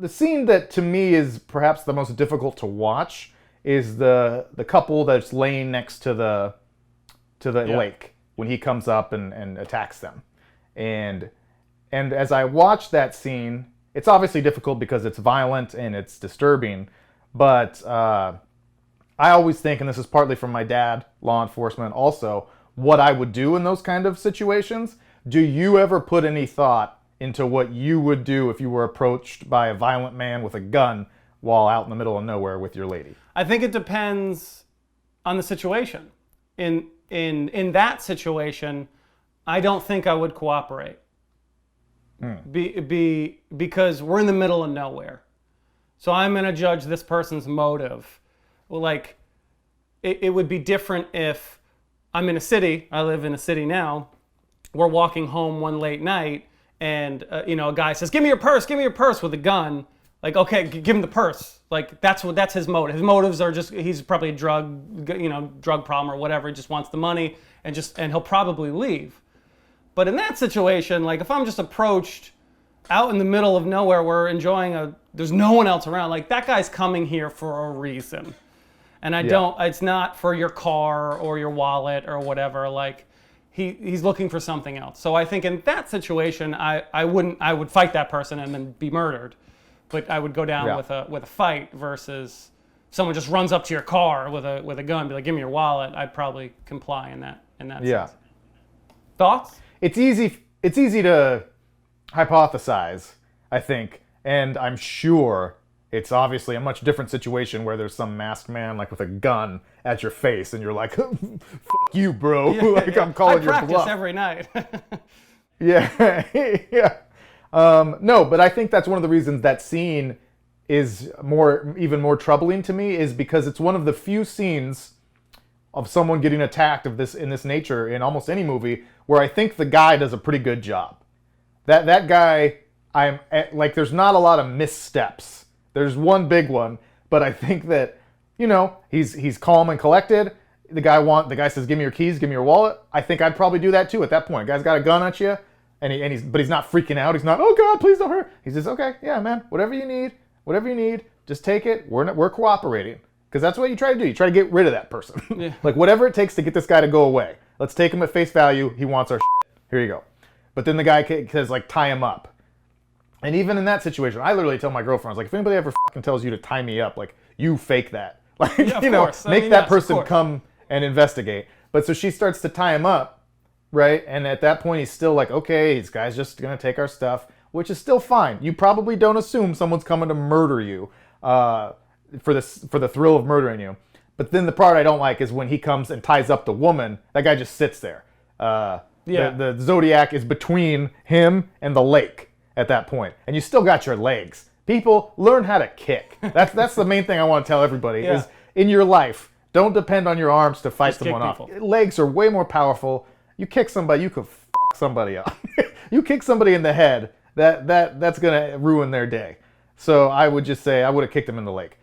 the scene that to me is perhaps the most difficult to watch is the couple that's laying next to the lake when he comes up and attacks them. And as I watch that scene, it's obviously difficult because it's violent and it's disturbing, but I always think, and this is partly from my dad, law enforcement also, what I would do in those kind of situations. Do you ever put any thought into what you would do if you were approached by a violent man with a gun while out in the middle of nowhere with your lady? I think it depends on the situation. In that situation, I don't think I would cooperate. Because we're in the middle of nowhere. So I'm going to judge this person's motive. Well, like, it would be different if I'm in a city. I live in a city now. We're walking home one late night, and a guy says, give me your purse with a gun. Like, okay, give him the purse. Like, that's his motive. His motives are just, he's probably a drug problem or whatever. He just wants the money, and he'll probably leave. But in that situation, like, if I'm just approached out in the middle of nowhere, we're enjoying there's no one else around. Like, that guy's coming here for a reason. And it's not for your car or your wallet or whatever. Like, he's looking for something else. So I think in that situation, I would fight that person and then be murdered. But I would go down with a fight versus someone just runs up to your car with a gun, be like, give me your wallet. I'd probably comply in that sense. Thoughts? It's easy to hypothesize, I think, and I'm sure it's obviously a much different situation where there's some masked man like with a gun at your face and you're like, fuck you, bro. I'm calling your bluff. I practice every night. Yeah. No, but I think that's one of the reasons that scene is even more troubling to me, is because it's one of the few scenes of someone getting attacked in this nature in almost any movie where I think the guy does a pretty good job. That guy, there's not a lot of missteps. There's one big one, but I think that, he's calm and collected. The guy says, give me your keys, give me your wallet. I think I'd probably do that too at that point. The guy's got a gun at you, but he's not freaking out. He's not, oh God, please don't hurt. He says, okay, yeah, man, whatever you need, just take it. We're cooperating. Because that's what you try to do. You try to get rid of that person. Yeah. Like, whatever it takes to get this guy to go away. Let's take him at face value. He wants our shit. Here you go. But then the guy says, like, tie him up. And even in that situation, I literally tell my girlfriend, I was like, if anybody ever fucking tells you to tie me up, like, you fake that. Like, make that person come and investigate. But so she starts to tie him up, right? And at that point, he's still like, okay, this guy's just going to take our stuff, which is still fine. You probably don't assume someone's coming to murder you. For the thrill of murdering you. But then the part I don't like is when he comes and ties up the woman, that guy just sits there. The Zodiac is between him and the lake at that point. And you still got your legs. People, learn how to kick. That's the main thing I want to tell everybody is in your life, don't depend on your arms to fight someone off. Legs are way more powerful. You kick somebody, you could fuck somebody up. You kick somebody in the head, that's going to ruin their day. So I would just say I would have kicked him in the lake.